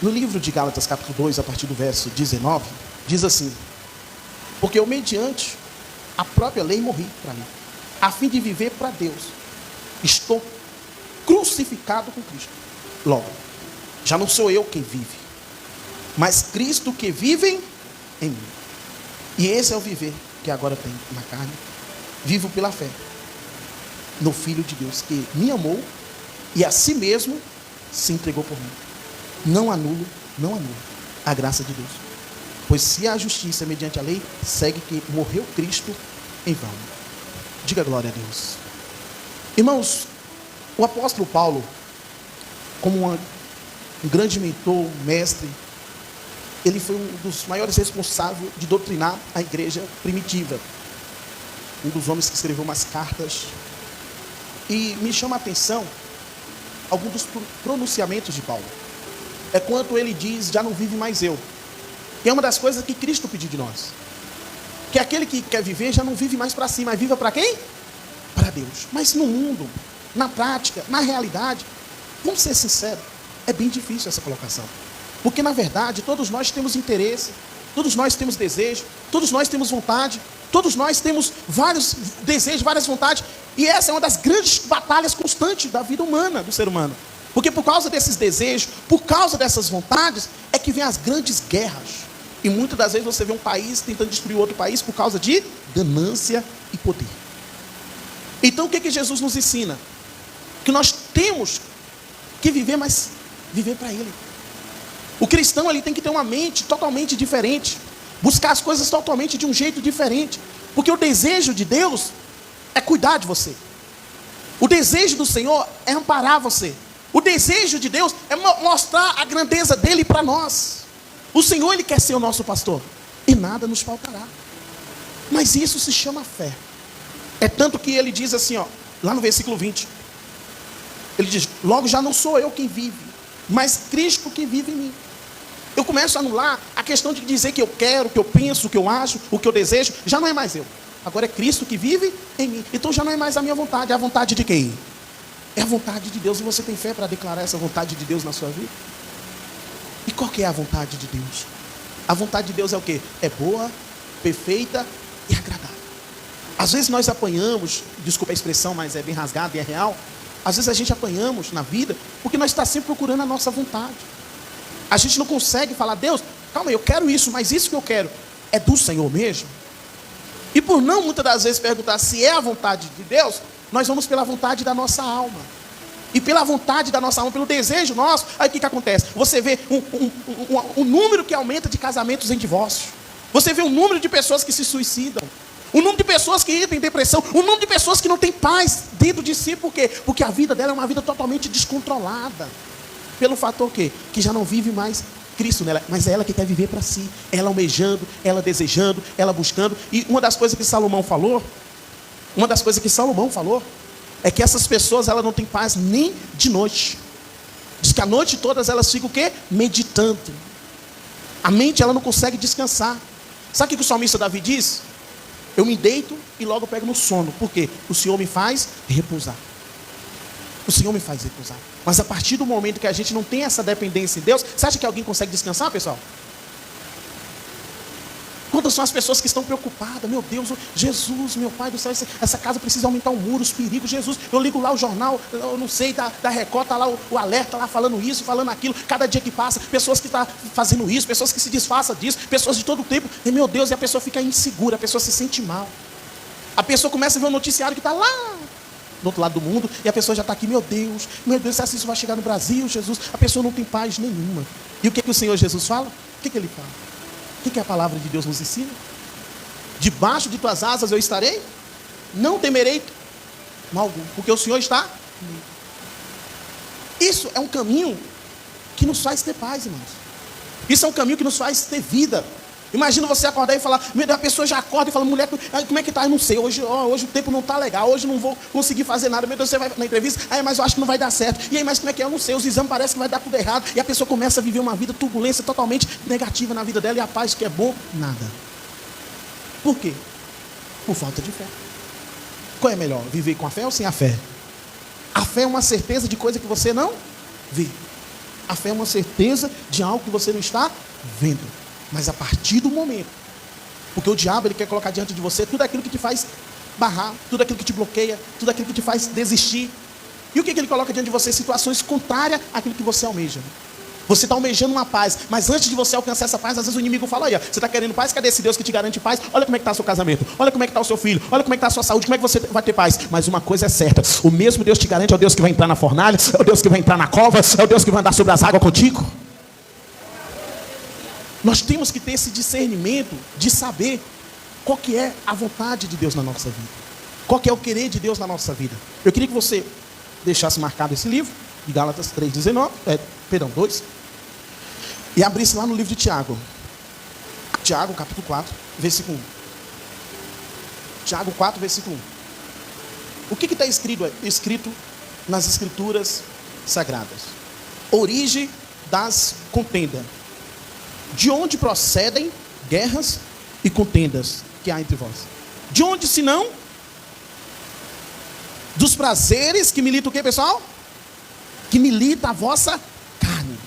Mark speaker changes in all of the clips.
Speaker 1: No livro de Gálatas, capítulo 2, a partir do verso 19, diz assim: porque eu, mediante a própria lei, morri para mim, a fim de viver para Deus. Estou crucificado com Cristo. Logo, já não sou eu quem vive, mas Cristo que vive em mim. E esse é o viver que agora tenho na carne. Vivo pela fé no Filho de Deus, que me amou e a si mesmo se entregou por mim. Não anulo a graça de Deus. Pois se a justiça mediante a lei, segue que morreu Cristo em vão. Diga glória a Deus. Irmãos, o apóstolo Paulo, como um grande mentor, um mestre, ele foi um dos maiores responsáveis de doutrinar a igreja primitiva. Um dos homens que escreveu umas cartas. E me chama a atenção alguns dos pronunciamentos de Paulo. É quando ele diz: já não vive mais eu. E é uma das coisas que Cristo pediu de nós. Que aquele que quer viver já não vive mais para si, mas viva para quem? Para Deus. Mas no mundo, na prática, na realidade, vamos ser sinceros, é bem difícil essa colocação. Porque na verdade, todos nós temos interesse, todos nós temos desejo, todos nós temos vontade, todos nós temos vários desejos, várias vontades. E essa é uma das grandes batalhas constantes da vida humana, do ser humano. Porque por causa desses desejos, por causa dessas vontades, é que vem as grandes guerras. E muitas das vezes você vê um país tentando destruir outro país por causa de ganância e poder. Então o que Jesus nos ensina? Que nós temos que viver, mas viver para Ele. O cristão ele tem que ter uma mente totalmente diferente. Buscar as coisas totalmente de um jeito diferente. Porque o desejo de Deus é cuidar de você. O desejo do Senhor é amparar você. O desejo de Deus é mostrar a grandeza dele para nós. O Senhor, Ele quer ser o nosso pastor. E nada nos faltará. Mas isso se chama fé. É tanto que ele diz assim, ó, lá no versículo 20. Ele diz: logo já não sou eu quem vive, mas Cristo que vive em mim. Eu começo a anular a questão de dizer que eu quero, que eu penso, que eu acho, o que eu desejo. Já não é mais eu. Agora é Cristo que vive em mim. Então já não é mais a minha vontade. É a vontade de quem? É a vontade de Deus. E você tem fé para declarar essa vontade de Deus na sua vida? E qual que é a vontade de Deus? A vontade de Deus é o quê? É boa, perfeita e agradável. Às vezes nós apanhamos, desculpa a expressão, mas é bem rasgada e é real. Às vezes a gente apanhamos na vida porque nós estamos sempre procurando a nossa vontade. A gente não consegue falar: Deus, calma aí, eu quero isso, mas isso que eu quero é do Senhor mesmo? E por não muitas das vezes perguntar se é a vontade de Deus, nós vamos pela vontade da nossa alma. E pela vontade da nossa alma, pelo desejo nosso, aí o que acontece? Você vê um número que aumenta de casamentos em divórcio. Você vê um número de pessoas que se suicidam. Um número de pessoas que entram em depressão. Um número de pessoas que não tem paz dentro de si. Por quê? Porque a vida dela é uma vida totalmente descontrolada. Pelo fator quê? Que já não vive mais Cristo nela. Mas é ela que quer viver para si. Ela almejando, ela desejando, ela buscando. E uma das coisas que Salomão falou, é que essas pessoas, elas não têm paz nem de noite. Diz que a noite todas elas ficam o quê? Meditando. A mente, ela não consegue descansar. Sabe o que o salmista Davi diz? Eu me deito e logo pego no sono. Por quê? O Senhor me faz repousar. O Senhor me faz repousar. Mas a partir do momento que a gente não tem essa dependência em Deus, você acha que alguém consegue descansar, pessoal? Quantas são as pessoas que estão preocupadas? Meu Deus, Jesus, meu Pai do céu, essa casa precisa aumentar o muro, os perigos. Jesus, eu ligo lá o jornal, eu não sei, da Record, está lá o alerta, lá falando isso, falando aquilo. Cada dia que passa, pessoas que estão fazendo isso, pessoas que se disfarçam disso, pessoas de todo o tempo. E meu Deus, e a pessoa fica insegura, a pessoa se sente mal. A pessoa começa a ver um noticiário que está lá do outro lado do mundo, e a pessoa já está aqui: meu Deus, será que isso vai chegar no Brasil, Jesus? A pessoa não tem paz nenhuma. E o que o Senhor Jesus fala? O que ele fala? O que a palavra de Deus nos ensina? Debaixo de tuas asas eu estarei, não temerei mal algum, porque o Senhor está comigo. Isso é um caminho que nos faz ter paz, irmãos. Isso é um caminho que nos faz ter vida. Imagina você acordar e falar: meu Deus, a pessoa já acorda e fala: mulher, como é que está? Eu não sei, hoje o tempo não está legal, hoje não vou conseguir fazer nada. Meu Deus, você vai na entrevista, mas eu acho que não vai dar certo. E aí, mas como é que é? Eu não sei, os exames parecem que vai dar tudo errado. E a pessoa começa a viver uma vida, turbulência totalmente negativa na vida dela, e a paz que é bom, nada. Por quê? Por falta de fé. Qual é melhor, viver com a fé ou sem a fé? A fé é uma certeza de coisa que você não vê. A fé é uma certeza de algo que você não está vendo. Mas a partir do momento, porque o diabo ele quer colocar diante de você tudo aquilo que te faz barrar, tudo aquilo que te bloqueia, tudo aquilo que te faz desistir. E o que ele coloca diante de você? Situações contrárias àquilo que você almeja. Você está almejando uma paz, mas antes de você alcançar essa paz, às vezes o inimigo fala aí, ó, você está querendo paz, cadê esse Deus que te garante paz? Olha como é que está o seu casamento, olha como é que está o seu filho, olha como é que está a sua saúde, como é que você vai ter paz? Mas uma coisa é certa, o mesmo Deus te garante é o Deus que vai entrar na fornalha, é o Deus que vai entrar na cova, é o Deus que vai andar sobre as águas contigo. Nós temos que ter esse discernimento de saber qual que é a vontade de Deus na nossa vida, qual que é o querer de Deus na nossa vida. Eu queria que você deixasse marcado esse livro, de Gálatas 2, e abrisse lá no livro de Tiago. Tiago, capítulo 4, versículo 1. Tiago 4, versículo 1. O que está escrito nas escrituras sagradas? Origem das contendas. De onde procedem guerras e contendas que há entre vós? De onde, senão? Dos prazeres que militam o que, pessoal? Que milita a vossa carne.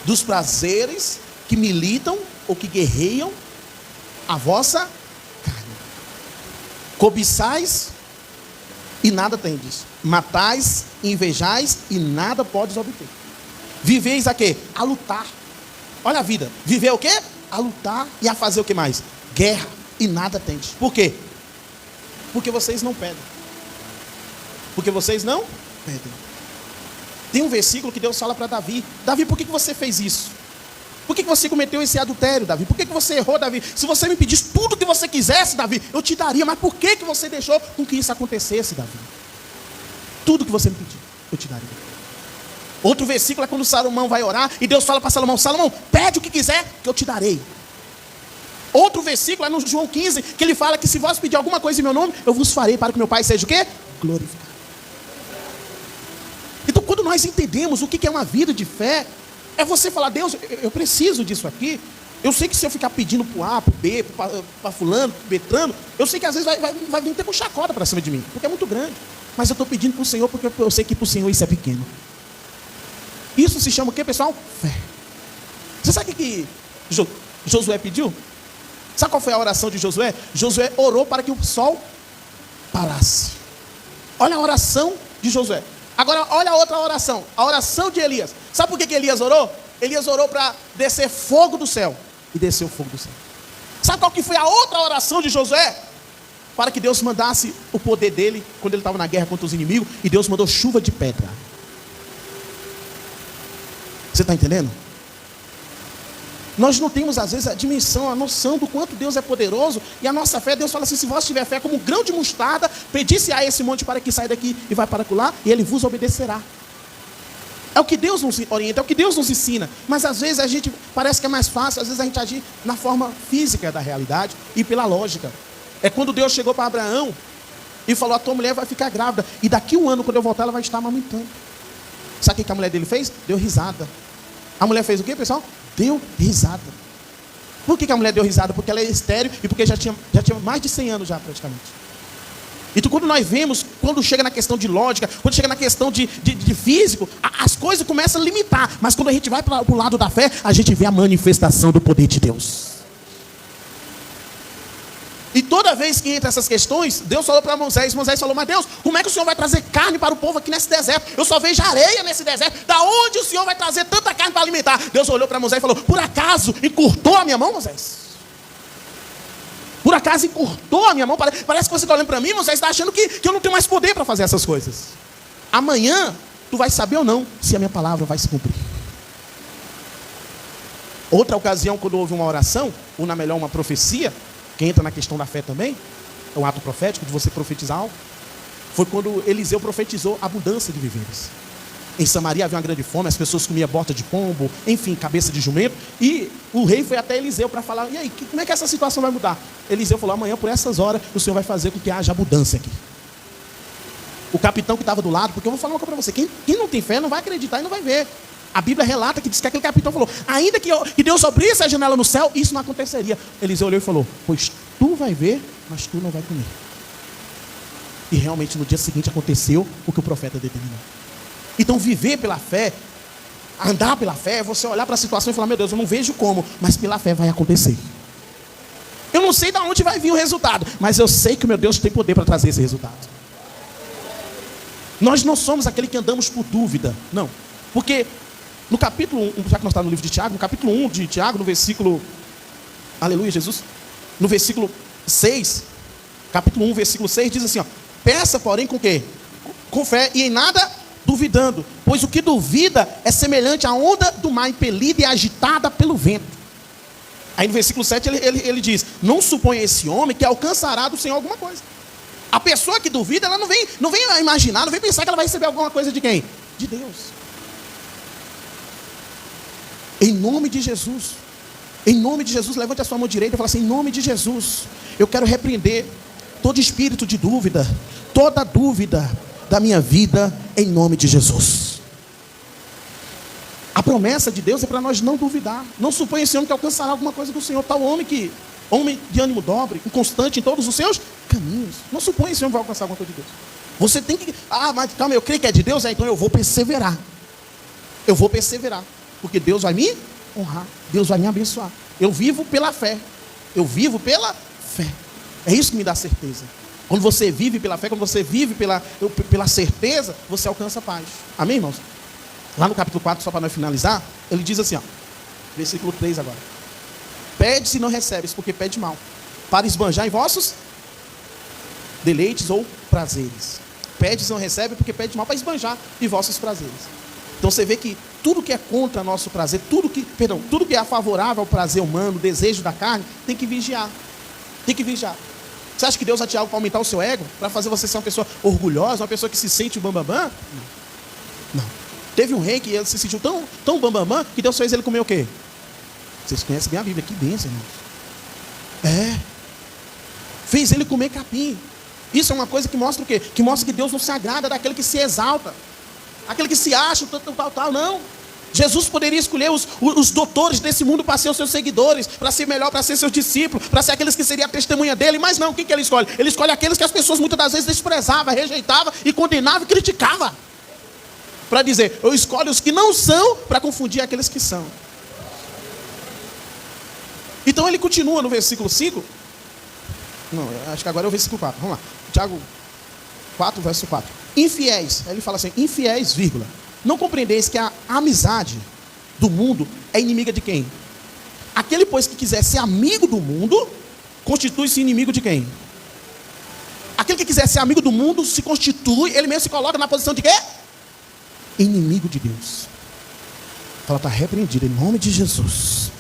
Speaker 1: Dos prazeres que militam ou que guerreiam a vossa carne. Cobiçais e nada tendes. Matais, invejais e nada podes obter. Viveis a quê? A lutar. Olha a vida. Viver o quê? A lutar e a fazer o que mais? Guerra e nada tendes. Por quê? Porque vocês não pedem. Porque vocês não pedem. Tem um versículo que Deus fala para Davi. Davi, por que você fez isso? Por que você cometeu esse adultério, Davi? Por que você errou, Davi? Se você me pedisse tudo que você quisesse, Davi, eu te daria. Mas por que você deixou com que isso acontecesse, Davi? Tudo que você me pediu, eu te daria. Outro versículo é quando Salomão vai orar e Deus fala para Salomão, Salomão, pede o que quiser que eu te darei. Outro versículo é no João 15, que ele fala que se vós pedir alguma coisa em meu nome, eu vos farei para que meu Pai seja o quê? Glorificado. Então, quando nós entendemos o que é uma vida de fé, é você falar, Deus, eu preciso disso aqui. Eu sei que se eu ficar pedindo para o A, para o B, para fulano, para Betrano, eu sei que às vezes vai vir ter com chacota para cima de mim, porque é muito grande. Mas eu estou pedindo para o Senhor, porque eu sei que para o Senhor isso é pequeno. Isso se chama o que, pessoal? Fé. Você sabe o que Josué pediu? Sabe qual foi a oração de Josué? Josué orou para que o sol parasse. Olha a oração de Josué. Agora olha a outra oração. A oração de Elias. Sabe por que Elias orou? Elias orou para descer fogo do céu. E desceu fogo do céu. Sabe qual que foi a outra oração de Josué? Para que Deus mandasse o poder dele, quando ele estava na guerra contra os inimigos. E Deus mandou chuva de pedra. Você está entendendo? Nós não temos às vezes a dimensão, a noção do quanto Deus é poderoso. E a nossa fé, Deus fala assim, se vós tiver fé como um grão de mostarda, pedisse a esse monte para que saia daqui e vai para lá, e ele vos obedecerá. É o que Deus nos orienta, é o que Deus nos ensina. Mas às vezes a gente, parece que é mais fácil, às vezes a gente agir na forma física da realidade e pela lógica. É quando Deus chegou para Abraão e falou, a tua mulher vai ficar grávida, e daqui 1 ano, quando eu voltar, ela vai estar amamentando. Sabe o que a mulher dele fez? Deu risada. A mulher fez o quê, pessoal? Deu risada. Por que a mulher deu risada? Porque ela é estéril e porque já tinha mais de 100 anos já praticamente. Então quando nós vemos, quando chega na questão de lógica, quando chega na questão de físico, as coisas começam a limitar. Mas quando a gente vai para o lado da fé, a gente vê a manifestação do poder de Deus. E toda vez que entra essas questões, Deus falou para Moisés, Moisés falou, mas Deus, como é que o Senhor vai trazer carne para o povo aqui nesse deserto? Eu só vejo areia nesse deserto, da onde o Senhor vai trazer tanta carne para alimentar? Deus olhou para Moisés e falou, por acaso encurtou a minha mão, Moisés? Por acaso encurtou a minha mão? Parece que você está olhando para mim, Moisés, está achando que eu não tenho mais poder para fazer essas coisas. Amanhã, tu vai saber ou não se a minha palavra vai se cumprir. Outra ocasião, quando houve uma oração, ou na melhor uma profecia, que entra na questão da fé também, é um ato profético de você profetizar algo, foi quando Eliseu profetizou abundância de víveres. Em Samaria havia uma grande fome, as pessoas comiam bota de pombo, enfim, cabeça de jumento, e o rei foi até Eliseu para falar, e aí, como é que essa situação vai mudar? Eliseu falou, amanhã por essas horas o Senhor vai fazer com que haja abundância aqui. O capitão que estava do lado, porque eu vou falar uma coisa para você, quem não tem fé não vai acreditar e não vai ver. A Bíblia relata que diz que aquele capitão falou, ainda que Deus abrisse a janela no céu, isso não aconteceria. Eliseu olhou e falou, pois tu vai ver, mas tu não vai comer. E realmente no dia seguinte aconteceu o que o profeta determinou. Então viver pela fé, Andar pela fé é você olhar para a situação e falar, meu Deus, eu não vejo como, mas pela fé vai acontecer. Eu não sei de onde vai vir o resultado, mas eu sei que o meu Deus tem poder para trazer esse resultado. Nós não somos aquele que andamos por dúvida, não. Porque no capítulo 1, já que nós estamos no livro de Tiago, no capítulo 1 de Tiago, no versículo, aleluia Jesus, no versículo 6, capítulo 1, versículo 6, diz assim, ó, peça porém com quê? Com fé e em nada duvidando, pois o que duvida é semelhante à onda do mar impelida e agitada pelo vento. Aí no versículo 7 ele diz, não suponha esse homem que alcançará do Senhor alguma coisa. A pessoa que duvida, ela não vem imaginar, não vem pensar que ela vai receber alguma coisa de quem? De Deus. Em nome de Jesus, levante a sua mão direita e fala assim, em nome de Jesus, eu quero repreender todo espírito de dúvida, toda dúvida da minha vida, em nome de Jesus. A promessa de Deus é para nós não duvidar. Não suponha esse homem que alcançará alguma coisa do Senhor. Tal homem de ânimo dobre, inconstante em todos os seus caminhos. Não suponha esse homem vai alcançar alguma coisa de Deus. Você tem que, mas calma, eu creio que é de Deus, então eu vou perseverar. Eu vou perseverar, porque Deus vai me honrar, Deus vai me abençoar. Eu vivo pela fé. Eu vivo pela fé. É isso que me dá certeza. Quando você vive pela fé, quando você vive pela certeza, você alcança paz. Amém, irmãos? Lá no capítulo 4, só para nós finalizar, ele diz assim, ó, versículo 3 agora. Pede se não recebes, porque pede mal, para esbanjar em vossos deleites ou prazeres. Pede se não recebe, porque pede mal, para esbanjar em vossos prazeres. Então você vê que tudo que é contra nosso prazer, tudo que é favorável ao prazer humano, o desejo da carne, tem que vigiar. Tem que vigiar. Você acha que Deus vai te algo para aumentar o seu ego? Para fazer você ser uma pessoa orgulhosa, uma pessoa que se sente bambambam? Não. Teve um rei que ele se sentiu tão bambambam que Deus fez ele comer o quê? Vocês conhecem bem a Bíblia, que bênção, irmãos. Fez ele comer capim. Isso é uma coisa que mostra o quê? Que mostra que Deus não se agrada daquele que se exalta, aquele que se acha, tal, não. Jesus poderia escolher os doutores desse mundo para ser os seus seguidores, para ser melhor, para ser seus discípulos, para ser aqueles que seriam a testemunha dele, mas não, quem que ele escolhe? Ele escolhe aqueles que as pessoas muitas das vezes desprezavam, rejeitavam e condenavam e criticavam. Para dizer, eu escolho os que não são para confundir aqueles que são. Então ele continua no versículo 5. Não, acho que agora é o versículo 4. Vamos lá. Tiago 4, verso 4. Infiéis. Aí ele fala assim, infiéis, vírgula. Não compreendeis que a amizade do mundo é inimiga de quem? Aquele, pois, que quiser ser amigo do mundo, constitui-se inimigo de quem? Aquele que quiser ser amigo do mundo se constitui, ele mesmo se coloca na posição de quê? Inimigo de Deus. Fala, está repreendido em nome de Jesus.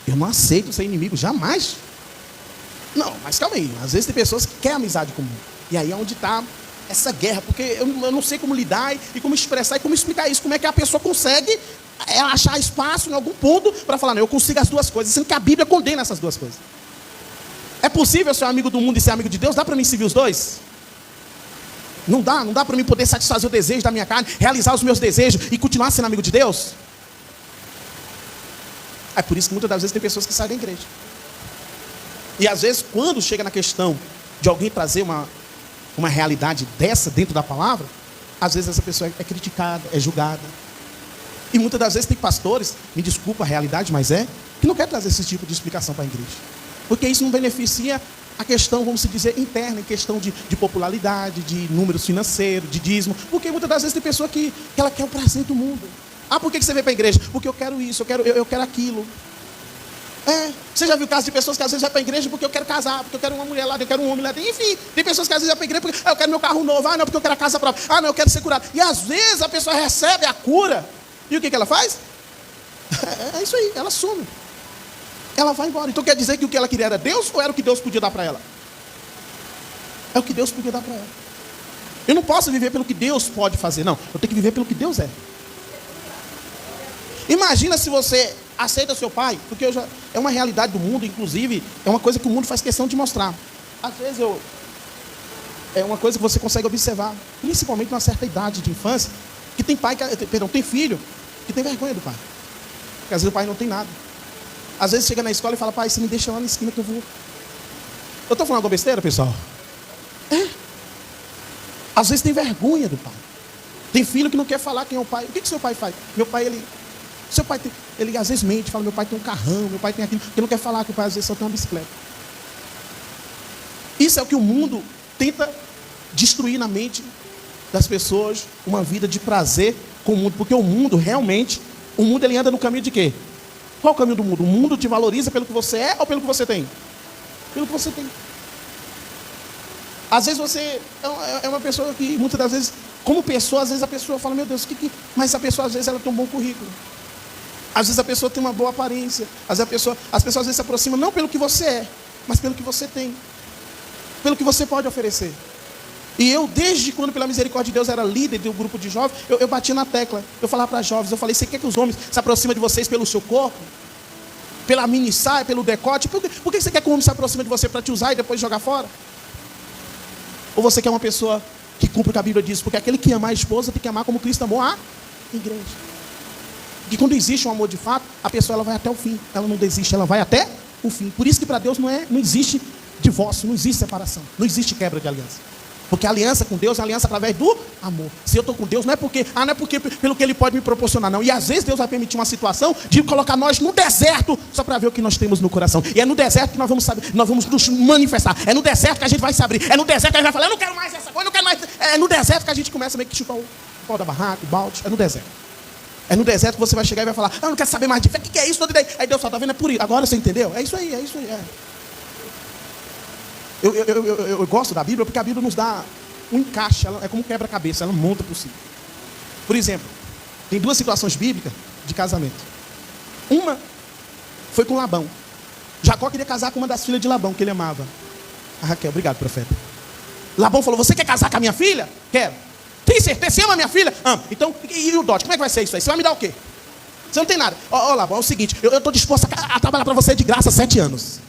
Speaker 1: Eu não aceito ser inimigo, jamais. Não, mas calma aí. Às vezes tem pessoas que querem amizade com o mundo. E aí é onde está essa guerra. Porque eu não sei como lidar e como expressar e como explicar isso. Como é que a pessoa consegue achar espaço em algum ponto para falar, não, eu consigo as duas coisas. Sendo que a Bíblia condena essas duas coisas. É possível ser amigo do mundo e ser amigo de Deus? Dá para mim servir os dois? Não dá para mim poder satisfazer o desejo da minha carne, realizar os meus desejos e continuar sendo amigo de Deus? É por isso que muitas das vezes tem pessoas que saem da igreja. E às vezes, quando chega na questão de alguém trazer uma realidade dessa dentro da palavra, às vezes essa pessoa é criticada, é julgada. E muitas das vezes tem pastores, me desculpa a realidade, mas que não quer trazer esse tipo de explicação para a igreja. Porque isso não beneficia a questão, vamos dizer, interna, em questão de popularidade, de números financeiros, de dízimo. Porque muitas das vezes tem pessoa que ela quer o prazer do mundo. Por que você veio para a igreja? Porque eu quero isso, eu quero aquilo. Você já viu casos de pessoas que às vezes vão para a igreja porque eu quero casar, porque eu quero uma mulher lá, eu quero um homem lá. Enfim, tem pessoas que às vezes vão para a igreja porque eu quero meu carro novo. Não, porque eu quero a casa própria. Não, eu quero ser curado. E às vezes a pessoa recebe a cura. E o que ela faz? É isso aí, ela some. Ela vai embora. Então quer dizer que o que ela queria era Deus ou era o que Deus podia dar para ela? É o que Deus podia dar para ela. Eu não posso viver pelo que Deus pode fazer, não. Eu tenho que viver pelo que Deus é. Imagina se você aceita seu pai, porque é uma realidade do mundo, inclusive, é uma coisa que o mundo faz questão de mostrar. Às vezes é uma coisa que você consegue observar, principalmente numa certa idade de infância, que tem tem filho que tem vergonha do pai. Porque às vezes o pai não tem nada. Às vezes chega na escola e fala, pai, você me deixa lá na esquina que eu vou. Eu estou falando alguma besteira, pessoal? Às vezes tem vergonha do pai. Tem filho que não quer falar quem é o pai. O que seu pai faz? Meu pai, ele Seu pai tem, ele às vezes mente, fala, meu pai tem um carrão, meu pai tem aquilo, porque não quer falar que o pai às vezes só tem uma bicicleta. Isso é o que o mundo tenta destruir na mente das pessoas, uma vida de prazer com o mundo, porque o mundo realmente, o mundo ele anda no caminho de quê? Qual é o caminho do mundo? O mundo te valoriza pelo que você é ou pelo que você tem? Pelo que você tem. Às vezes você é uma pessoa que muitas das vezes, como pessoa, às vezes a pessoa fala, meu Deus, mas a pessoa às vezes ela tem um bom currículo. Às vezes a pessoa tem uma boa aparência. Às vezes as pessoas às vezes se aproximam não pelo que você é, mas pelo que você tem. Pelo que você pode oferecer. E eu, desde quando, pela misericórdia de Deus, era líder de um grupo de jovens, eu bati na tecla. Eu falava para jovens, eu falei, você quer que os homens se aproximem de vocês pelo seu corpo? Pela mini saia, pelo decote? Por que você quer que o homem se aproxime de você para te usar e depois jogar fora? Ou você quer uma pessoa que cumpre o que a Bíblia diz? Porque aquele que ama a esposa tem que amar como Cristo amou a igreja. E quando existe um amor de fato, a pessoa ela vai até o fim. Ela não desiste, ela vai até o fim. Por isso que para Deus não existe divórcio, não existe separação, não existe quebra de aliança. Porque a aliança com Deus é a aliança através do amor. Se eu estou com Deus, não é porque pelo que Ele pode me proporcionar, não. E às vezes Deus vai permitir uma situação de colocar nós no deserto, só para ver o que nós temos no coração. E é no deserto que nós vamos saber, nós vamos nos manifestar. É no deserto que a gente vai se abrir. É no deserto que a gente vai falar, eu não quero mais essa coisa, eu não quero mais. É no deserto que a gente começa meio que chutar o pau da barraca, o balde. É no deserto. É no deserto que você vai chegar e vai falar, eu não quero saber mais de fé, o que é isso? Aí Deus só está vendo, é por isso. Agora você entendeu? É isso aí, é isso aí. Eu gosto da Bíblia porque a Bíblia nos dá um encaixe, ela é como quebra-cabeça, ela monta por si. Por exemplo, tem duas situações bíblicas de casamento. Uma foi com Labão. Jacó queria casar com uma das filhas de Labão, que ele amava. A Raquel, obrigado, profeta. Labão falou, você quer casar com a minha filha? Quero. Tem certeza? Você ama a minha filha? Amo. Então, e o dote? Como é que vai ser isso aí? Você vai me dar o quê? Você não tem nada. Ó, Labão, é o seguinte, eu estou disposto a trabalhar para você de graça 7 anos.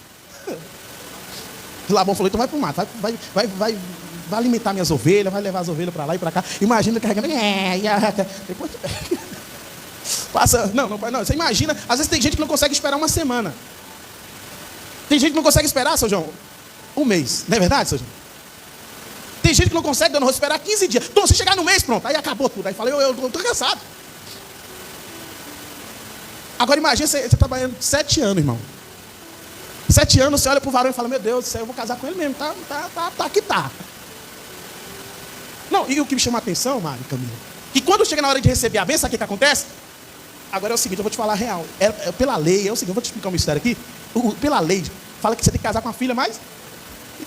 Speaker 1: Labão falou, então vai para o mato, vai alimentar minhas ovelhas, vai levar as ovelhas para lá e para cá. Imagina carregando. Depois passa. Não, você imagina, às vezes tem gente que não consegue esperar uma semana. Tem gente que não consegue esperar, seu João, um mês. Não é verdade, seu João? Tem gente que não consegue, dona Rosa, esperar 15 dias. Então, se chegar no mês, pronto, aí acabou tudo. Aí fala, eu estou cansado. Agora imagina você trabalhando 7 anos, irmão. 7 anos, você olha para o varão e fala, meu Deus do céu, eu vou casar com ele mesmo, tá que tá. Não, e o que me chama a atenção, Mário e Camila, que quando chega na hora de receber a bênção, sabe o que acontece? Agora é o seguinte, eu vou te falar a real. Pela lei, é o seguinte, eu vou te explicar um mistério aqui. Pela lei, fala que você tem que casar com a filha, mas...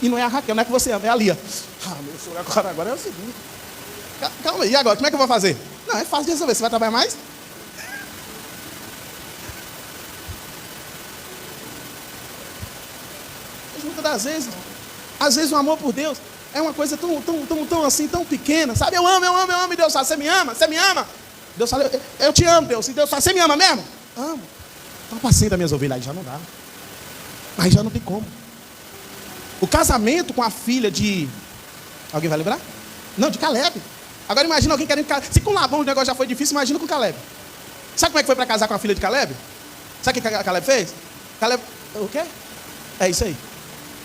Speaker 1: E não é a Raquel, não é que você ama, é a Lia. Meu senhor, agora é o seguinte. Calma aí, e agora, como é que eu vou fazer? Não, é fácil de resolver, você vai trabalhar mais? Muitas das vezes, às vezes o amor por Deus é uma coisa tão assim, tão pequena, sabe? Eu amo, e Deus fala, você me ama? Deus fala, eu te amo, Deus. E Deus fala, você me ama mesmo? Amo. Então apacenta as minhas ovelhas, aí já não dá. Aí já não tem como. O casamento com a filha de... Alguém vai lembrar? Não, de Caleb. Agora imagina alguém querendo casar. Se com Labão o negócio já foi difícil, imagina com Caleb. Sabe como é que foi para casar com a filha de Caleb? Sabe o que Caleb fez? Caleb, o quê? É isso aí.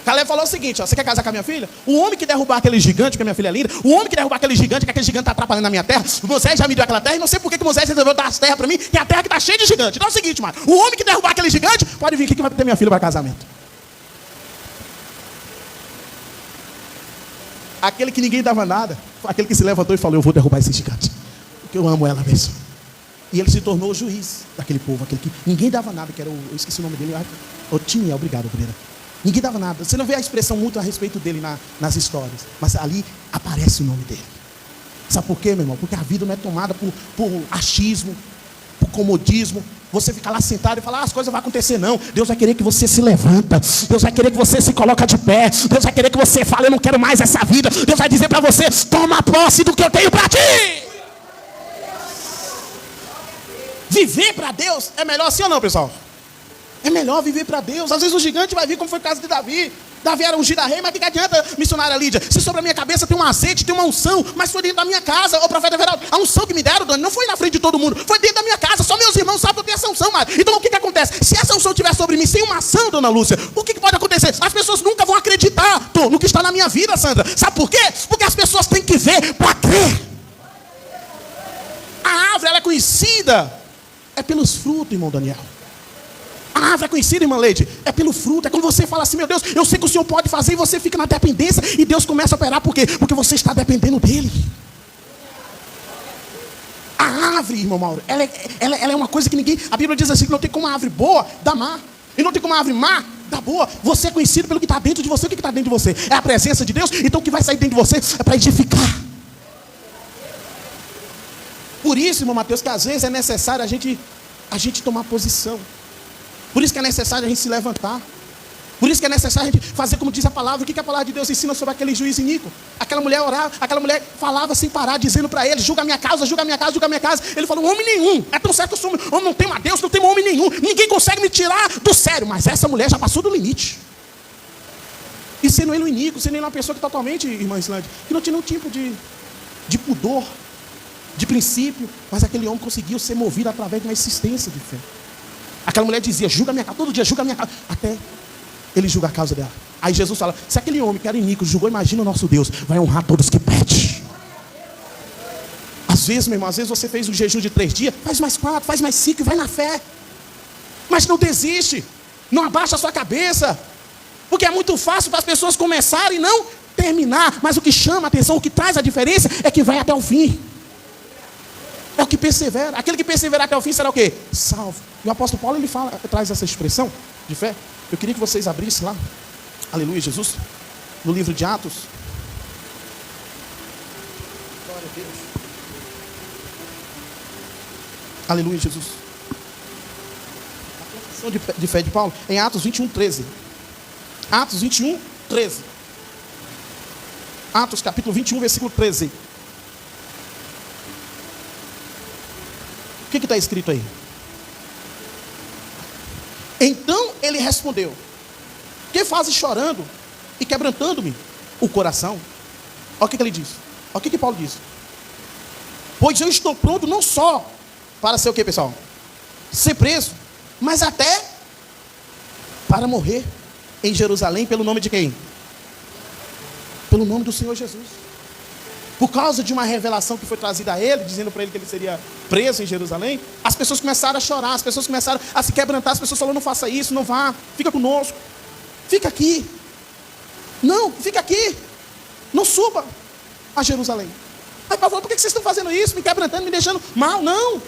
Speaker 1: Caleb falou o seguinte, ó, você quer casar com a minha filha? O homem que derrubar aquele gigante, porque minha filha é linda, o homem que derrubar aquele gigante, que aquele gigante está atrapalhando a minha terra, Moisés já me deu aquela terra, e não sei por que Moisés resolveu dar as terras para mim, que é a terra que está cheia de gigante. Então é o seguinte, mano, o homem que derrubar aquele gigante, pode vir aqui que vai ter minha filha para casamento. Aquele que ninguém dava nada, aquele que se levantou e falou, eu vou derrubar esse gigante, porque eu amo ela mesmo. E ele se tornou o juiz daquele povo, aquele que ninguém dava nada, que era eu esqueci o nome dele, Otiniel, obrigado, Brena. Ninguém dava nada. Você não vê a expressão muito a respeito dele nas histórias. Mas ali aparece o nome dele. Sabe por quê, meu irmão? Porque a vida não é tomada por achismo, por comodismo. Você fica lá sentado e fala, as coisas vão acontecer. Não. Deus vai querer que você se levanta. Deus vai querer que você se coloque de pé. Deus vai querer que você fale, eu não quero mais essa vida. Deus vai dizer para você, toma posse do que eu tenho para ti. Viver para Deus é melhor assim ou não, pessoal? É melhor viver para Deus. Às vezes o gigante vai vir como foi o caso de Davi. Davi era ungido a rei, mas o que adianta, missionária Lídia? Se sobre a minha cabeça tem um azeite, tem uma unção, mas foi dentro da minha casa, ô profeta Everaldo. A unção que me deram, Dani, não foi na frente de todo mundo, foi dentro da minha casa. Só meus irmãos sabem que eu tenho essa unção, mas então o que acontece? Se essa unção estiver sobre mim sem uma ação, dona Lúcia, o que pode acontecer? As pessoas nunca vão acreditar no que está na minha vida, Sandra. Sabe por quê? Porque as pessoas têm que ver para crer. A árvore ela é conhecida É pelos frutos, irmão Daniel. A árvore é conhecida, irmã Leide, é pelo fruto. É quando você fala assim, meu Deus, eu sei que o Senhor pode fazer, e você fica na dependência, e Deus começa a operar. Por quê? Porque você está dependendo dEle. A árvore, irmão Mauro, ela é uma coisa que ninguém... A Bíblia diz assim, que não tem como uma árvore boa dar má, e não tem como uma árvore má dar boa. Você é conhecido pelo que está dentro de você. O que está dentro de você? É a presença de Deus. Então o que vai sair dentro de você é para edificar. Por isso, irmão Mateus, que às vezes é necessário a gente tomar posição. Por isso que é necessário a gente se levantar. Por isso que é necessário a gente fazer como diz a palavra. O que a palavra de Deus ensina sobre aquele juiz iníquo? Aquela mulher orava, aquela mulher falava sem parar, dizendo para ele, julga a minha causa, julga a minha casa, julga a minha casa. Ele falou, homem nenhum. É tão certo que eu sou homem, não temo a Deus, não temo homem nenhum. Ninguém consegue me tirar do sério. Mas essa mulher já passou do limite. E sendo ele um iníquo, sendo ele uma pessoa que totalmente, irmã Islândia, que não tinha nenhum tipo de pudor, de princípio. Mas aquele homem conseguiu ser movido através de uma insistência de fé. Aquela mulher dizia, julga a minha casa, todo dia julga a minha casa. Até ele julga a causa dela. Aí Jesus fala, se aquele homem que era iníquo julgou, imagina o nosso Deus, vai honrar todos que pedem. Às vezes, meu irmão, às vezes você fez um jejum de 3 dias, faz mais 4, faz mais 5 e vai na fé. Mas não desiste, não abaixa a sua cabeça. Porque é muito fácil para as pessoas começarem e não terminar. Mas o que chama a atenção, o que traz a diferença é que vai até o fim. É o que persevera. Aquele que perseverar até o fim será o quê? Salvo. E o apóstolo Paulo, ele traz essa expressão de fé. Eu queria que vocês abrissem lá, aleluia, Jesus, no livro de Atos. Glória a Deus. Aleluia, Jesus. A confissão de fé de Paulo, em Atos 21, 13. Atos 21, 13. Atos capítulo 21, versículo 13. O que está escrito aí? Então ele respondeu, que fazes chorando e quebrantando-me o coração? Olha o que ele diz. Olha o que Paulo diz. Pois eu estou pronto não só para ser o que, pessoal? Ser preso, mas até para morrer em Jerusalém pelo nome de quem? Pelo nome do Senhor Jesus. Por causa de uma revelação que foi trazida a ele, dizendo para ele que ele seria preso em Jerusalém, as pessoas começaram a chorar, as pessoas começaram a se quebrantar, as pessoas falaram, não faça isso, não vá, fica conosco, fica aqui. Não, fica aqui, não suba a Jerusalém. Aí Paulo falou, por que vocês estão fazendo isso, me quebrantando, me deixando mal? Não,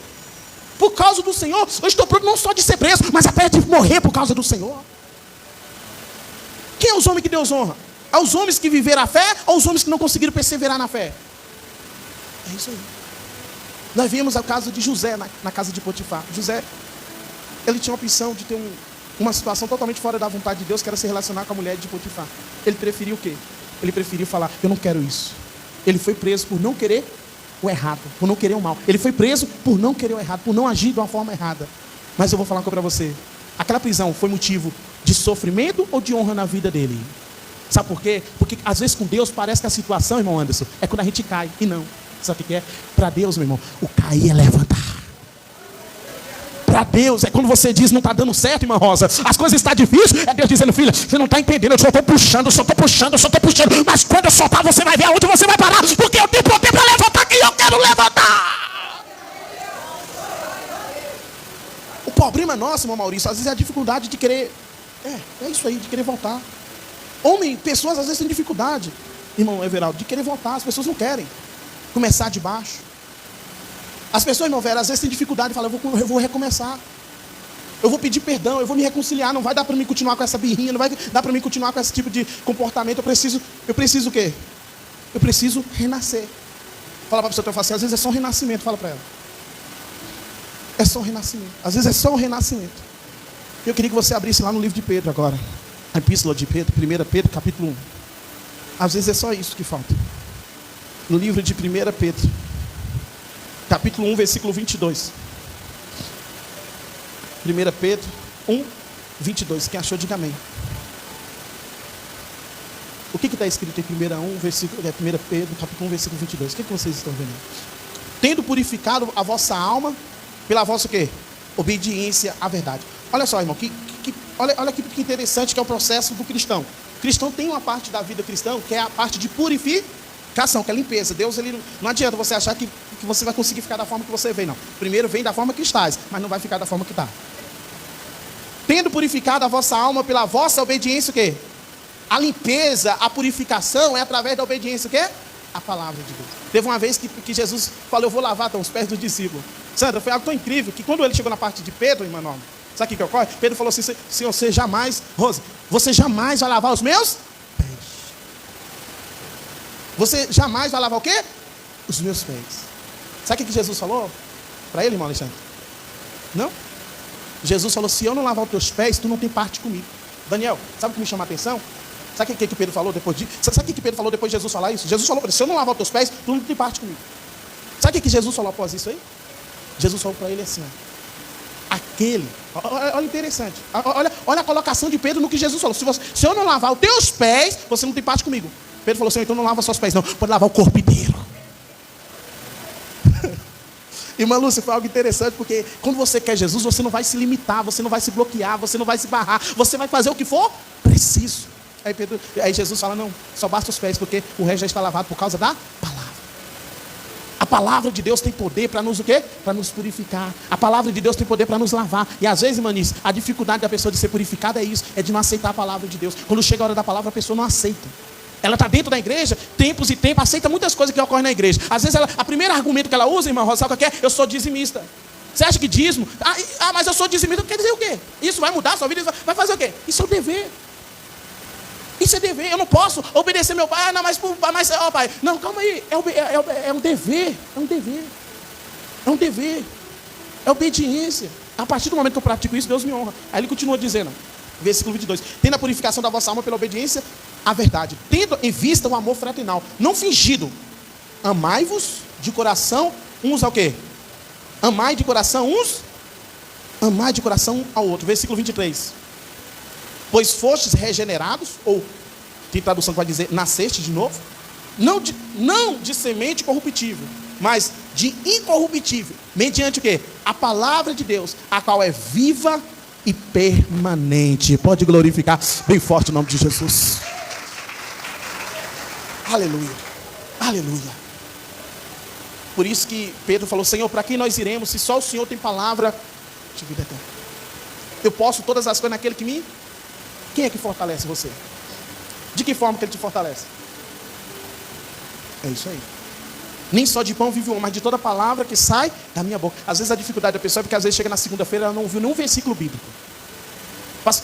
Speaker 1: por causa do Senhor, eu estou pronto não só de ser preso, mas até de morrer por causa do Senhor. Quem é os homens que Deus honra? Aos homens que viveram a fé, ou aos homens que não conseguiram perseverar na fé? É isso aí. Nós vimos o caso de José na casa de Potifar. José, ele tinha a opção de ter uma situação totalmente fora da vontade de Deus, que era se relacionar com a mulher de Potifar. Ele preferiu o quê? Ele preferiu falar, eu não quero isso. Ele foi preso por não querer o errado, por não querer o mal. Ele foi preso por não querer o errado, por não agir de uma forma errada. Mas eu vou falar uma coisa para você. Aquela prisão foi motivo de sofrimento ou de honra na vida dele? Sabe por quê? Porque às vezes com Deus parece que a situação, irmão Anderson, é quando a gente cai. E não. Sabe o que é? Para Deus, meu irmão, o cair é levantar. Para Deus é quando você diz, não está dando certo, irmã Rosa, as coisas estão difíceis, é Deus dizendo, filha, você não está entendendo, eu só estou puxando, mas quando eu soltar, você vai ver aonde você vai parar, porque eu tenho poder para levantar quem eu quero levantar. O problema nosso, irmão Maurício, às vezes é a dificuldade de querer, é isso aí, de querer voltar. Pessoas às vezes têm dificuldade, irmão Everaldo, de querer voltar. As pessoas não querem começar de baixo. As pessoas, irmão Vera, às vezes têm dificuldade de falar, eu vou recomeçar. Eu vou pedir perdão, eu vou me reconciliar. Não vai dar para mim continuar com essa birrinha, não vai dar para mim continuar com esse tipo de comportamento. Eu preciso o quê? Eu preciso renascer. Fala para a pessoa, assim, às vezes é só um renascimento, fala para ela. É só um renascimento. Às vezes é só um renascimento. Eu queria que você abrisse lá no livro de Pedro agora. A epístola de Pedro, 1 Pedro, capítulo 1. Às vezes é só isso que falta. No livro de 1 Pedro, capítulo 1, versículo 22. 1 Pedro 1, 22. Quem achou, diga amém. O que está escrito em 1 Pedro, capítulo 1, versículo 22? O que vocês estão vendo? Tendo purificado a vossa alma pela vossa o quê? Obediência à verdade. Olha só, irmão, olha que interessante que é o processo do cristão. O cristão tem uma parte da vida cristã que é a parte de purificação, que é limpeza. Deus, ele não adianta você achar que que você vai conseguir ficar da forma que você veio, não. Primeiro vem da forma que estás, mas não vai ficar da forma que está. Tendo purificado a vossa alma pela vossa obediência, o quê? A limpeza, a purificação é através da obediência, o quê? A palavra de Deus. Teve uma vez que Jesus falou, eu vou lavar então, os pés dos discípulos. Sandra, foi algo tão incrível, que quando ele chegou na parte de Pedro, irmã Norma, sabe o que ocorre? Pedro falou assim, Senhor, você jamais, Rose, você jamais vai lavar os meus pés. Você jamais vai lavar o quê? Os meus pés. Sabe o que Jesus falou para ele, irmão Alexandre? Não? Jesus falou, se eu não lavar os teus pés, tu não tem parte comigo. Daniel, sabe o que me chama a atenção? Sabe o que Pedro falou depois de... Sabe o que Pedro falou depois de Jesus falar isso? Jesus falou para ele, se eu não lavar os teus pés, tu não tem parte comigo. Sabe o que Jesus falou após isso aí? Jesus falou para ele assim, ó, aquele... Olha interessante. Olha a colocação de Pedro no que Jesus falou. Se eu não lavar os teus pés, você não tem parte comigo. Pedro falou assim, então não lava só os pés, não. Pode lavar o corpo inteiro. Irmã Lúcia, foi algo interessante, porque quando você quer Jesus, você não vai se limitar, você não vai se bloquear, você não vai se barrar, você vai fazer o que for preciso. Aí Jesus fala, não, só basta os pés, porque o resto já está lavado por causa da palavra. A palavra de Deus tem poder para nos o quê? Para nos purificar. A palavra de Deus tem poder para nos lavar. E às vezes, irmãs, a dificuldade da pessoa de ser purificada é isso, é de não aceitar a palavra de Deus. Quando chega a hora da palavra, a pessoa não aceita. Ela está dentro da igreja, tempos e tempos, aceita muitas coisas que ocorrem na igreja. Às vezes, o primeiro argumento que ela usa, irmã Rosa, sabe o que é? Eu sou dizimista. Você acha que dízimo? Mas eu sou dizimista, quer dizer o quê? Isso vai mudar a sua vida? Vai fazer o quê? Isso é o dever. Isso é dever. Eu não posso obedecer meu pai. Não, mas ó, pai. Não, calma aí. É um dever. É um dever. É um dever. É obediência. A partir do momento que eu pratico isso, Deus me honra. Aí ele continua dizendo, versículo 22. Tendo a purificação da vossa alma pela obediência à verdade, tendo em vista o amor fraternal, não fingido. Amai-vos de coração uns ao quê? Amai de coração uns. Amai de coração um ao outro. Versículo 23. Pois fostes regenerados, ou tem tradução que vai dizer, nasceste de novo, não de semente corruptível, mas de incorruptível, mediante o quê? A palavra de Deus, a qual é viva e permanente. Pode glorificar bem forte o nome de Jesus. Aleluia, aleluia. Por isso que Pedro falou, Senhor, para quem nós iremos, se só o Senhor tem palavra de vida eterna? Eu posso todas as coisas naquele que me... Quem é que fortalece você? De que forma que ele te fortalece? É isso aí. Nem só de pão vive o homem, mas de toda palavra que sai da minha boca. Às vezes a dificuldade da pessoa é porque às vezes chega na segunda-feira, ela não ouviu nenhum versículo bíblico.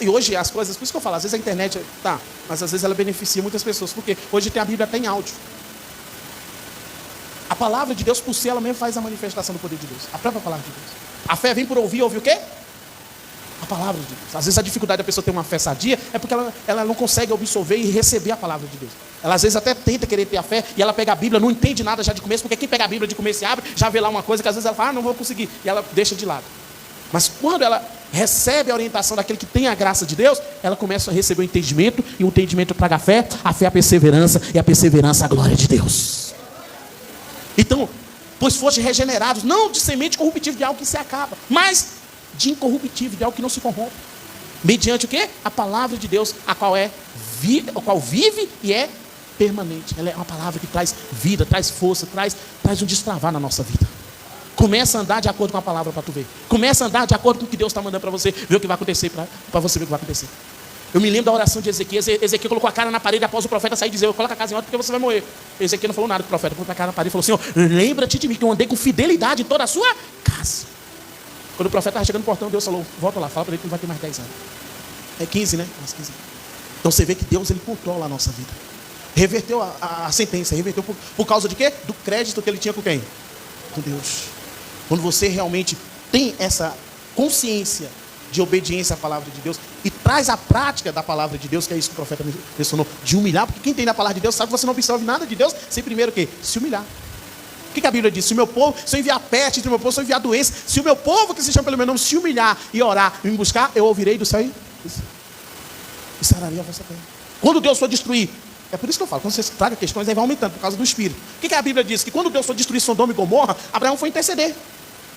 Speaker 1: E hoje as coisas, por isso que eu falo, às vezes a internet, tá, mas às vezes ela beneficia muitas pessoas, porque hoje tem a Bíblia até em áudio. A palavra de Deus por si, ela mesmo faz a manifestação do poder de Deus. A própria palavra de Deus. A fé vem por ouvir o quê? A palavra de Deus. Às vezes a dificuldade da pessoa ter uma fé sadia é porque ela não consegue absorver e receber a palavra de Deus. Ela às vezes até tenta querer ter a fé e ela pega a Bíblia, não entende nada já de começo, porque quem pega a Bíblia de começo e abre, já vê lá uma coisa que às vezes ela fala, não vou conseguir, e ela deixa de lado. Mas quando ela recebe a orientação daquele que tem a graça de Deus, ela começa a receber o entendimento, e o entendimento traga a fé a perseverança, e a perseverança a glória de Deus. Então, pois foste regenerados, não de semente corruptível, de algo que se acaba, mas de incorruptível, de algo que não se corrompe. Mediante o quê? A palavra de Deus, a qual vive e é permanente. Ela é uma palavra que traz vida, traz força, traz um destravar na nossa vida. Começa a andar de acordo com a palavra para tu ver. Começa a andar de acordo com o que Deus está mandando para você ver o que vai acontecer, para você ver o que vai acontecer. Eu me lembro da oração de Ezequiel. Ezequiel colocou a cara na parede após o profeta sair e dizer, coloca a casa em ordem porque você vai morrer. Ezequiel não falou nada com o profeta, colocou a cara na parede e falou, Senhor, lembra-te de mim que eu andei com fidelidade em toda a sua casa. Quando o profeta estava chegando no portão, Deus falou, volta lá, fala para ele que não vai ter mais 10 anos. É 15, né? Mais 15. Então você vê que Deus, ele controla a nossa vida. Reverteu a sentença, reverteu por causa de quê? Do crédito que ele tinha com quem? Com Deus. Quando você realmente tem essa consciência de obediência à palavra de Deus e traz a prática da palavra de Deus, que é isso que o profeta mencionou, de humilhar, porque quem tem na palavra de Deus sabe que você não absorve nada de Deus sem primeiro o quê? Se humilhar. O que a Bíblia diz? Se eu enviar peste entre o meu povo, se eu enviar doença, se o meu povo que se chama pelo meu nome se humilhar e orar e me buscar, eu ouvirei do céu e sararia a vossa terra. Quando Deus for destruir, é por isso que eu falo, quando você traga questões, aí vai aumentando por causa do Espírito. O que a Bíblia diz? Que quando Deus for destruir Sodoma e Gomorra, Abraão foi interceder.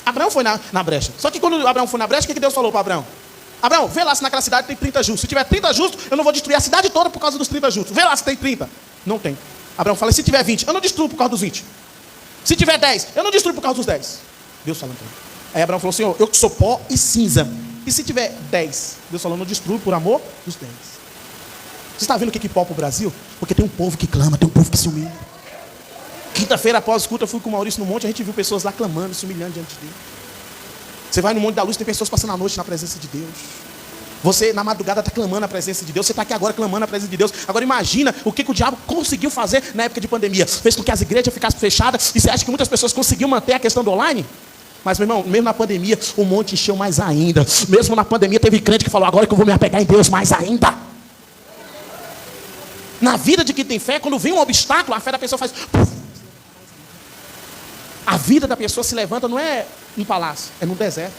Speaker 1: Abraão foi na brecha. Só que quando Abraão foi na brecha, o que Deus falou para Abraão? Abraão, vê lá se naquela cidade tem 30 justos. Se tiver 30 justos, eu não vou destruir a cidade toda por causa dos 30 justos. Vê lá se tem 30. Não tem. Abraão fala, se tiver 20, eu não destruo por causa dos 20. Se tiver 10, eu não destruo por causa dos 10. Deus falando para ele. Aí Abraão falou, Senhor, eu que sou pó e cinza. E se tiver 10? Deus falou, não destrui por amor dos 10. Você está vendo o que poupa o Brasil? Porque tem um povo que clama, tem um povo que se humilha. Quinta-feira após o culto, eu fui com o Maurício no monte, a gente viu pessoas lá clamando, se humilhando diante dele. Você vai no Monte da Luz, tem pessoas passando a noite na presença de Deus. Você na madrugada está clamando a presença de Deus. Você está aqui agora clamando a presença de Deus. Agora imagina o que o diabo conseguiu fazer na época de pandemia. Fez com que as igrejas ficassem fechadas. E você acha que muitas pessoas conseguiram manter a questão do online? Mas, meu irmão, mesmo na pandemia, o monte encheu mais ainda. Mesmo na pandemia, teve crente que falou, agora que eu vou me apegar em Deus mais ainda. Na vida de quem tem fé, quando vem um obstáculo, a fé da pessoa faz... A vida da pessoa se levanta, não é no palácio, é no deserto.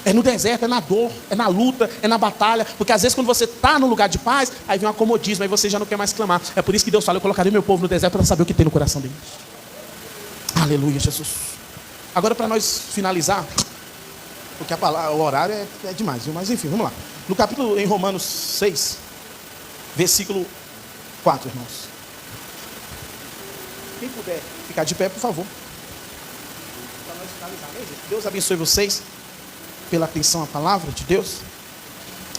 Speaker 1: É no deserto, é na dor, é na luta, é na batalha. Porque às vezes quando você está no lugar de paz, aí vem um acomodismo, aí você já não quer mais clamar. É por isso que Deus fala, eu colocarei meu povo no deserto para saber o que tem no coração deles. Aleluia, Jesus. Agora para nós finalizar, porque o horário é demais, viu? Mas enfim, vamos lá. No capítulo, em Romanos 6, versículo 4, irmãos. Quem puder ficar de pé, por favor. Para nós finalizar, né, gente? Deus abençoe vocês pela atenção à palavra de Deus.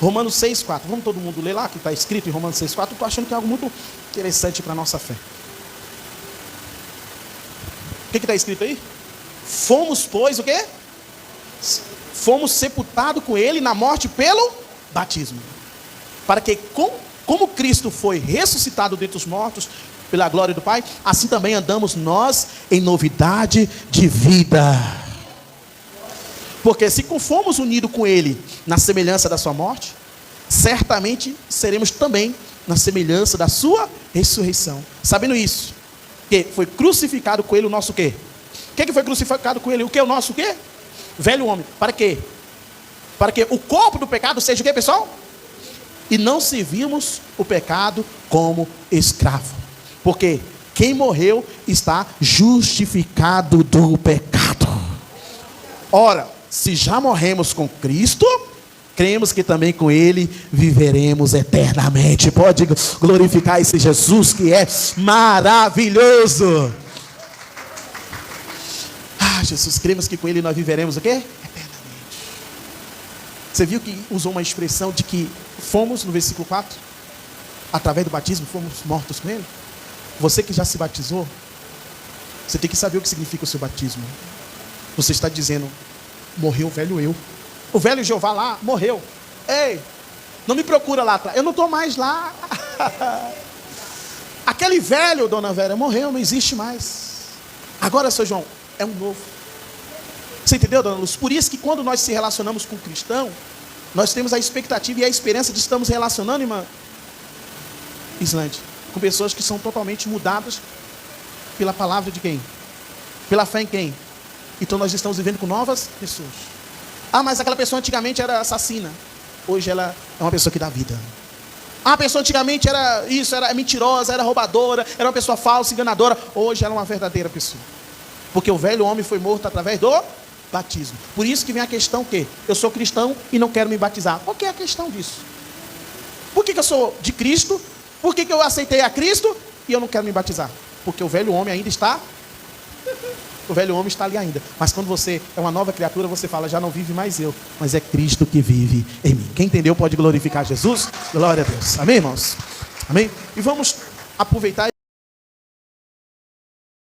Speaker 1: Romanos 6, 4. Vamos todo mundo ler lá, que está escrito em Romanos 6, 4. Estou achando que é algo muito interessante para a nossa fé. O que está escrito aí? Fomos, pois, o quê? Fomos sepultados com ele na morte pelo batismo. Para que, como Cristo foi ressuscitado dentre os mortos, pela glória do Pai, assim também andamos nós em novidade de vida. Porque se fomos unidos com ele na semelhança da sua morte, certamente seremos também na semelhança da sua ressurreição. Sabendo isso, que foi crucificado com ele o nosso quê? O que foi crucificado com ele? O que é o nosso quê? Velho homem. Para quê? Para que o corpo do pecado seja o quê, pessoal? E não servimos o pecado como escravo. Porque quem morreu está justificado do pecado. Ora, se já morremos com Cristo, cremos que também com Ele viveremos eternamente. Pode glorificar esse Jesus que é maravilhoso. Jesus, cremos que com Ele nós viveremos o quê? Eternamente. Você viu que usou uma expressão de que fomos, no versículo 4, através do batismo, fomos mortos com Ele? Você que já se batizou, você tem que saber o que significa o seu batismo. Você está dizendo, morreu o velho eu. O velho Jeová lá morreu. Ei, não me procura lá atrás. Eu não estou mais lá. Aquele velho, dona Vera, morreu, não existe mais. Agora, seu João, é um novo. Você entendeu, dona Luz? Por isso que quando nós se relacionamos com um cristão, nós temos a expectativa e a esperança de estarmos relacionando, irmã Islande, com pessoas que são totalmente mudadas pela palavra de quem? Pela fé em quem? Então nós estamos vivendo com novas pessoas. Ah, mas aquela pessoa antigamente era assassina. Hoje ela é uma pessoa que dá vida. Ah, a pessoa antigamente era isso, era mentirosa, era roubadora, era uma pessoa falsa, enganadora. Hoje ela é uma verdadeira pessoa. Porque o velho homem foi morto através do batismo. Por isso que vem a questão que eu sou cristão e não quero me batizar. Qual que é a questão disso? Por que eu sou de Cristo? Por que eu aceitei a Cristo e eu não quero me batizar? Porque o velho homem ainda está... O velho homem está ali ainda. Mas quando você é uma nova criatura, você fala, já não vive mais eu, mas é Cristo que vive em mim. Quem entendeu pode glorificar Jesus. Glória a Deus. Amém, irmãos? Amém? E vamos aproveitar...